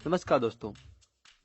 नमस्कार दोस्तों।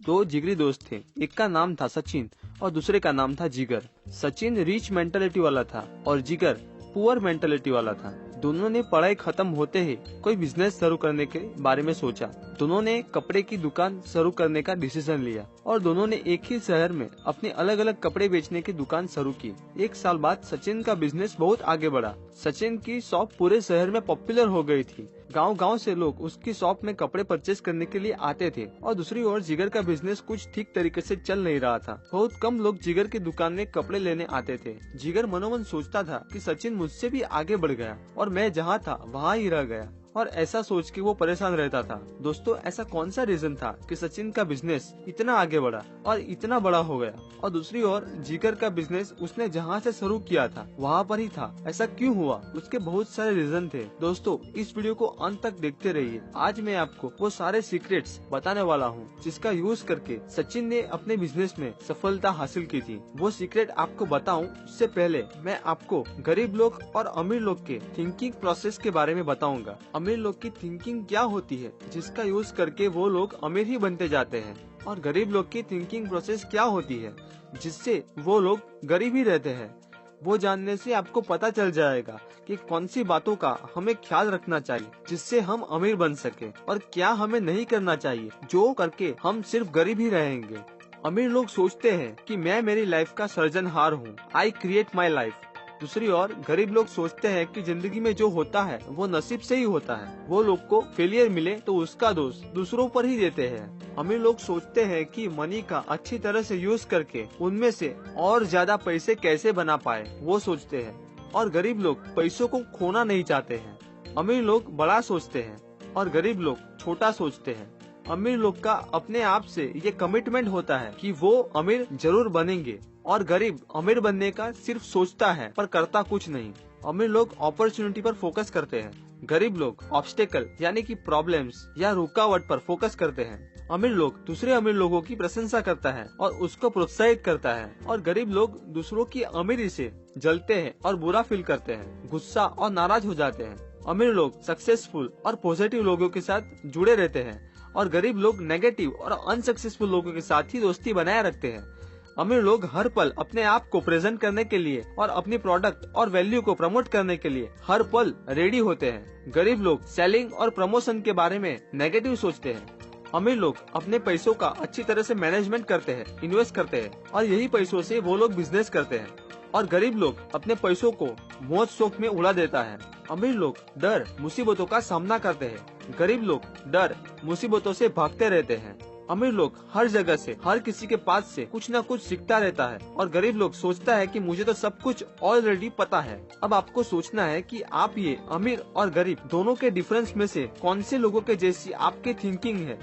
दो जिगरी दोस्त थे। एक का नाम था सचिन और दूसरे का नाम था जिगर। सचिन रिच मेंटालिटी वाला था और जिगर पुअर मेंटालिटी वाला था। दोनों ने पढ़ाई खत्म होते ही कोई बिजनेस शुरू करने के बारे में सोचा। दोनों ने कपड़े की दुकान शुरू करने का डिसीजन लिया और दोनों ने एक ही शहर में अपने अलग अलग कपड़े बेचने की दुकान शुरू की। एक साल बाद सचिन का बिजनेस बहुत आगे बढ़ा। सचिन की शॉप पूरे शहर में पॉपुलर हो गई थी। गांव-गांव से लोग उसकी शॉप में कपड़े परचेज करने के लिए आते थे। और दूसरी ओर जिगर का बिजनेस कुछ ठीक तरीके से चल नहीं रहा था। बहुत कम लोग जिगर की दुकान में कपड़े लेने आते थे। जिगर मनोमन सोचता था कि सचिन मुझसे भी आगे बढ़ गया और मैं जहाँ था वहाँ ही रह गया, और ऐसा सोच के वो परेशान रहता था। दोस्तों, ऐसा कौन सा रीजन था कि सचिन का बिजनेस इतना आगे बढ़ा और इतना बड़ा हो गया, और दूसरी ओर जिगर का बिजनेस उसने जहाँ से शुरू किया था वहाँ पर ही था? ऐसा क्यों हुआ? उसके बहुत सारे रीजन थे। दोस्तों, इस वीडियो को अंत तक देखते रहिए। आज मैं आपको वो सारे सीक्रेट्स बताने वाला हूँ जिसका यूज करके सचिन ने अपने बिजनेस में सफलता हासिल की थी। वो सीक्रेट आपको बताऊँ उससे पहले मैं आपको गरीब लोग और अमीर लोग के थिंकिंग प्रोसेस के बारे में बताऊंगा। अमीर लोग की थिंकिंग क्या होती है जिसका यूज करके वो लोग अमीर ही बनते जाते हैं, और गरीब लोग की थिंकिंग प्रोसेस क्या होती है जिससे वो लोग गरीब ही रहते हैं। वो जानने से आपको पता चल जाएगा कि कौन सी बातों का हमें ख्याल रखना चाहिए जिससे हम अमीर बन सके, और क्या हमें नहीं करना चाहिए जो करके हम सिर्फ गरीब ही रहेंगे। अमीर लोग सोचते हैं कि मैं मेरी लाइफ का सर्जनहार हूँ, आई क्रिएट माई लाइफ। दूसरी ओर गरीब लोग सोचते हैं कि जिंदगी में जो होता है वो नसीब से ही होता है। वो लोग को फेलियर मिले तो उसका दोष दूसरों पर ही देते हैं। अमीर लोग सोचते हैं कि मनी का अच्छी तरह से यूज करके उनमें से और ज्यादा पैसे कैसे बना पाए वो सोचते हैं, और गरीब लोग पैसों को खोना नहीं चाहते हैं। अमीर लोग बड़ा सोचते हैं और गरीब लोग छोटा सोचते हैं। अमीर लोग का अपने आप से ये कमिटमेंट होता है कि वो अमीर जरूर बनेंगे, और गरीब अमीर बनने का सिर्फ सोचता है पर करता कुछ नहीं। अमीर लोग अपॉर्चुनिटी पर फोकस करते हैं, गरीब लोग ऑब्स्टेकल यानी कि प्रॉब्लम्स या रुकावट पर फोकस करते हैं। अमीर लोग दूसरे अमीर लोगों की प्रशंसा करता है और उसको प्रोत्साहित करता है, और गरीब लोग दूसरों की अमीरी से जलते हैं और बुरा फील करते हैं, गुस्सा और नाराज हो जाते हैं। अमीर लोग सक्सेसफुल और पॉजिटिव लोगों के साथ जुड़े रहते हैं, और गरीब लोग नेगेटिव और अनसक्सेसफुल लोगों के साथ ही दोस्ती बनाए रखते हैं। अमीर लोग हर पल अपने आप को प्रेजेंट करने के लिए और अपनी प्रोडक्ट और वैल्यू को प्रमोट करने के लिए हर पल रेडी होते हैं। गरीब लोग सेलिंग और प्रमोशन के बारे में नेगेटिव सोचते हैं। अमीर लोग अपने पैसों का अच्छी तरह से मैनेजमेंट करते हैं, इन्वेस्ट करते हैं, और यही पैसों से वो लोग बिजनेस करते हैं। और गरीब लोग अपने पैसों को मौज शौक में उड़ा देता है। अमीर लोग डर मुसीबतों का सामना करते हैं, गरीब लोग डर मुसीबतों से भागते रहते हैं। अमीर लोग हर जगह से हर किसी के पास से कुछ न कुछ सीखता रहता है, और गरीब लोग सोचता है कि मुझे तो सब कुछ ऑलरेडी पता है। अब आपको सोचना है कि आप ये अमीर और गरीब दोनों के डिफरेंस में से कौन से लोगों के जैसी आपकी थिंकिंग है।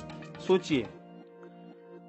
सोचिए,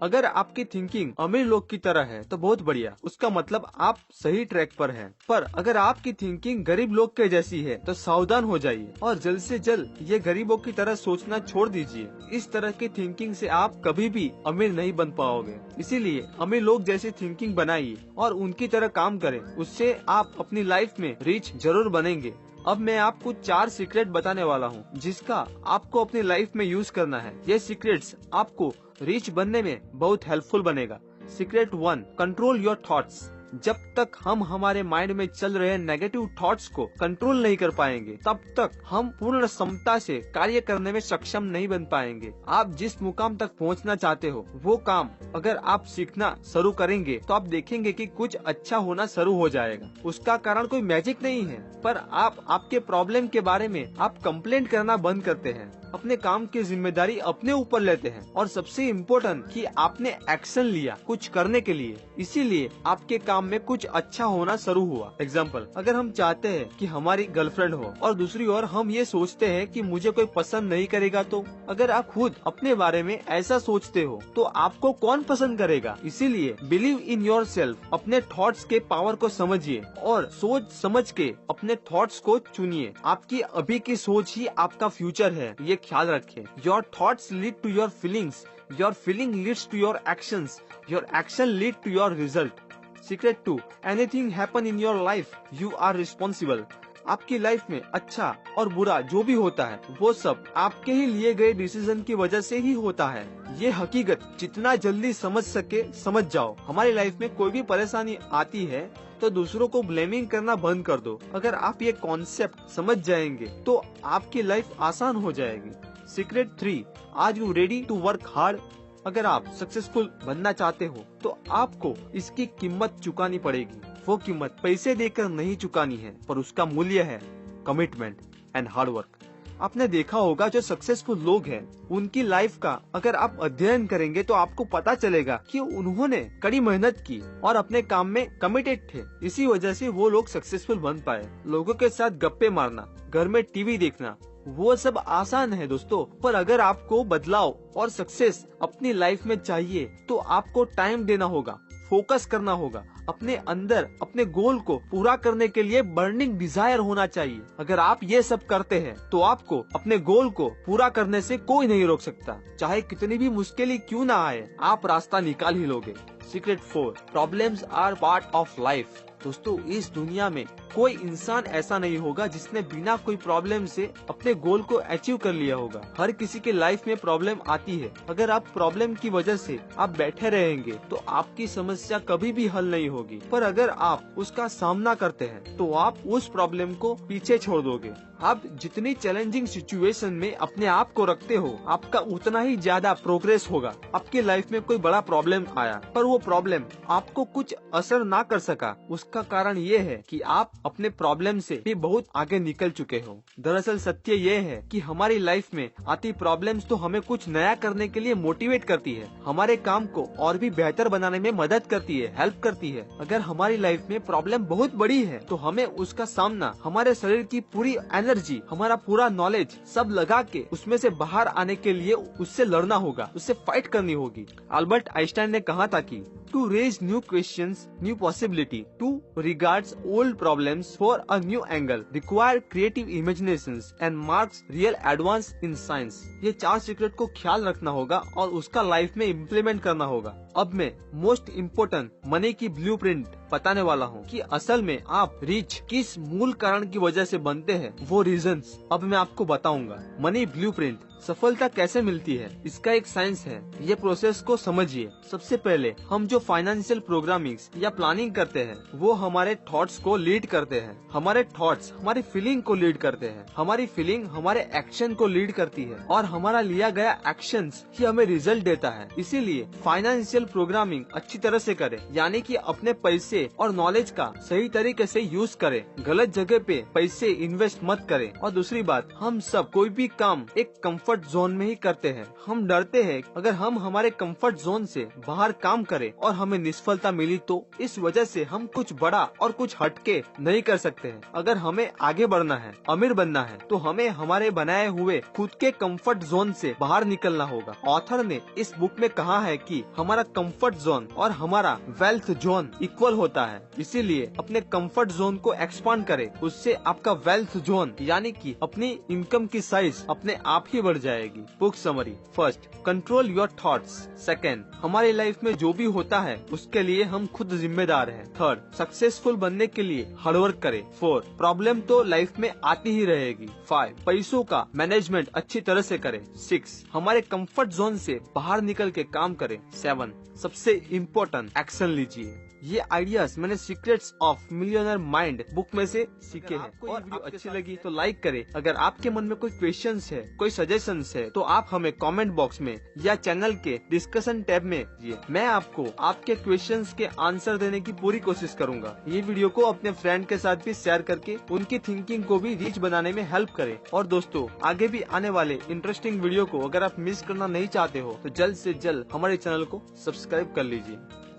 अगर आपकी थिंकिंग अमीर लोग की तरह है तो बहुत बढ़िया, उसका मतलब आप सही ट्रैक पर हैं। पर अगर आपकी थिंकिंग गरीब लोग के जैसी है तो सावधान हो जाइए और जल्द से जल्द ये गरीबों की तरह सोचना छोड़ दीजिए। इस तरह की थिंकिंग से आप कभी भी अमीर नहीं बन पाओगे। इसीलिए अमीर लोग जैसी थिंकिंग बनाइए और उनकी तरह काम करें, उससे आप अपनी लाइफ में रिच जरूर बनेंगे। अब मैं आपको 4 सीक्रेट बताने वाला हूँ जिसका आपको अपनी लाइफ में यूज करना है। ये सीक्रेट्स आपको रिच बनने में बहुत हेल्पफुल बनेगा। Secret 1, control your thoughts. जब तक हम हमारे माइंड में चल रहे नेगेटिव थॉट्स को कंट्रोल नहीं कर पाएंगे तब तक हम पूर्ण क्षमता से कार्य करने में सक्षम नहीं बन पाएंगे। आप जिस मुकाम तक पहुंचना चाहते हो वो काम अगर आप सीखना शुरू करेंगे तो आप देखेंगे कि कुछ अच्छा होना शुरू हो जाएगा। उसका कारण कोई मैजिक नहीं है, पर आप आपके प्रॉब्लम के बारे में आप कंप्लेंट करना बंद करते हैं, अपने काम की जिम्मेदारी अपने ऊपर लेते हैं, और सबसे इम्पोर्टेंट कि आपने एक्शन लिया कुछ करने के लिए, इसीलिए आपके काम में कुछ अच्छा होना शुरू हुआ। एग्जाम्पल, अगर हम चाहते हैं कि हमारी गर्लफ्रेंड हो और दूसरी ओर हम ये सोचते हैं कि मुझे कोई पसंद नहीं करेगा, तो अगर आप खुद अपने बारे में ऐसा सोचते हो तो आपको कौन पसंद करेगा? इसीलिए बिलीव इन योर सेल्फ। अपने थॉट्स के पावर को समझिए और सोच समझ के अपने थॉट्स को चुनिए। आपकी अभी की सोच ही आपका फ्यूचर है, ये ख्याल रखें। Your thoughts lead to your feelings, your feeling leads to your actions, your action lead to your result. Secret 2, anything happen in your life, you are responsible. आपकी लाइफ में अच्छा और बुरा जो भी होता है वो सब आपके ही लिए गए डिसीजन की वजह से ही होता है। ये हकीकत जितना जल्दी समझ सके समझ जाओ। हमारी लाइफ में कोई भी परेशानी आती है तो दूसरों को ब्लेमिंग करना बंद कर दो। अगर आप ये कॉन्सेप्ट समझ जाएंगे तो आपकी लाइफ आसान हो जाएगी। Secret 3, are you ready to work hard? अगर आप सक्सेसफुल बनना चाहते हो तो आपको इसकी कीमत चुकानी पड़ेगी। वो कीमत पैसे देकर नहीं चुकानी है, पर उसका मूल्य है कमिटमेंट एंड हार्ड वर्क। आपने देखा होगा जो सक्सेसफुल लोग हैं उनकी लाइफ का अगर आप अध्ययन करेंगे तो आपको पता चलेगा कि उन्होंने कड़ी मेहनत की और अपने काम में कमिटेड थे। इसी वजह से वो लोग सक्सेसफुल बन पाए। लोगों के साथ गप्पे मारना, घर में टीवी देखना, वो सब आसान है दोस्तों, पर अगर आपको बदलाव और सक्सेस अपनी लाइफ में चाहिए तो आपको टाइम देना होगा, फोकस करना होगा। अपने अंदर अपने गोल को पूरा करने के लिए बर्निंग डिजायर होना चाहिए। अगर आप ये सब करते हैं तो आपको अपने गोल को पूरा करने से कोई नहीं रोक सकता। चाहे कितनी भी मुश्किल क्यों ना आए, आप रास्ता निकाल ही लोगे। Secret 4, problems are part of life. दोस्तों, इस दुनिया में कोई इंसान ऐसा नहीं होगा जिसने बिना कोई प्रॉब्लम से अपने गोल को अचीव कर लिया होगा। हर किसी के लाइफ में प्रॉब्लम आती है। अगर आप प्रॉब्लम की वजह से आप बैठे रहेंगे तो आपकी समस्या कभी भी हल नहीं होगी। पर अगर आप उसका सामना करते हैं तो आप उस प्रॉब्लम को पीछे छोड़ दोगे। आप जितनी चैलेंजिंग सिचुएशन में अपने आप को रखते हो, आपका उतना ही ज्यादा प्रोग्रेस होगा। आपकी लाइफ में कोई बड़ा प्रॉब्लम आया पर वो प्रॉब्लम आपको कुछ असर ना कर सका, उसका कारण ये है कि आप अपने प्रॉब्लम से भी बहुत आगे निकल चुके हो। दरअसल सत्य ये है कि हमारी लाइफ में आती प्रॉब्लम्स तो हमें कुछ नया करने के लिए मोटिवेट करती है, हमारे काम को और भी बेहतर बनाने में मदद करती है, हेल्प करती है। अगर हमारी लाइफ में प्रॉब्लम बहुत बड़ी है तो हमें उसका सामना हमारे शरीर की पूरी एनर्जी, हमारा पूरा नॉलेज सब लगा के उसमें से बाहर आने के लिए उससे लड़ना होगा, उससे फाइट करनी होगी। अल्बर्ट आइंस्टाइन ने कहा था कि to raise new questions, new possibility, to regards old problems for a new angle, require creative imaginations and marks real advance in science। ये 4 सीक्रेट को ख्याल रखना होगा और उसका लाइफ में इम्प्लीमेंट करना होगा। अब मैं मोस्ट इम्पोर्टेंट मनी की ब्लूप्रिंट बताने वाला हूँ कि असल में आप रिच किस मूल कारण की वजह से बनते हैं, वो रीजंस अब मैं आपको बताऊंगा। मनी ब्लूप्रिंट, सफलता कैसे मिलती है, इसका एक साइंस है। ये प्रोसेस को समझिए। सबसे पहले हम जो फाइनेंशियल प्रोग्रामिंग या प्लानिंग करते हैं वो हमारे थॉट्स को लीड करते हैं। हमारे थॉट्स हमारी फीलिंग को लीड करते हैं, हमारी फीलिंग हमारे एक्शन को लीड करती है और हमारा लिया गया एक्शंस ही हमें रिजल्ट देता है। इसीलिए फाइनेंशियल प्रोग्रामिंग अच्छी तरह से करें, यानी कि अपने पैसे और नॉलेज का सही तरीके से यूज करें। गलत जगह पे पैसे इन्वेस्ट मत करें। और दूसरी बात, हम सब कोई भी काम एक कंफर्ट जोन में ही करते हैं। हम डरते हैं अगर हम हमारे कंफर्ट जोन से बाहर काम करें और हमें निष्फलता मिली तो इस वजह से हम कुछ बड़ा और कुछ हटके नहीं कर सकते हैं। अगर हमें आगे बढ़ना है, अमीर बनना है, तो हमें हमारे बनाए हुए खुद के कंफर्ट जोन से बाहर निकलना होगा। ऑथर ने इस बुक में कहा है कि हमारा कंफर्ट जोन और हमारा वेल्थ जोन इक्वल होता है, इसीलिए अपने कंफर्ट जोन को एक्सपांड करें। उससे आपका वेल्थ जोन यानी कि अपनी इनकम की साइज अपने आप ही बढ़ जाएगी। Book summary, first, control your thoughts. Second, हमारी लाइफ में जो भी होता है उसके लिए हम खुद जिम्मेदार हैं। थर्ड, सक्सेसफुल बनने के लिए हार्डवर्क करें। फोर्थ, प्रॉब्लम तो लाइफ में आती ही रहेगी। 5, पैसों का मैनेजमेंट अच्छी तरह से करें। 6, हमारे कंफर्ट जोन से बाहर निकल के काम करें। 7, सबसे इम्पोर्टेंट, एक्शन लीजिए। ये आइडियाज मैंने secrets of millionaire mind book में से सीखे हैं। और वीडियो अच्छी लगी तो लाइक करें। अगर आपके मन में कोई क्वेश्चंस है, कोई सजेशंस है तो आप हमें कमेंट बॉक्स में या चैनल के डिस्कशन टैब में दीजिए। मैं आपको आपके क्वेश्चंस के आंसर देने की पूरी कोशिश करूंगा। ये वीडियो को अपने फ्रेंड के साथ भी शेयर करके उनकी थिंकिंग को भी रीच बनाने में हेल्प करें। और दोस्तों, आगे भी आने वाले इंटरेस्टिंग वीडियो को अगर आप मिस करना नहीं चाहते हो तो जल्द से जल्द हमारे चैनल को सब्सक्राइब कर लीजिए।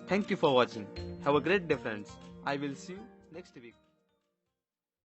Thank you for watching. Have a great day, friends. I will see you next week.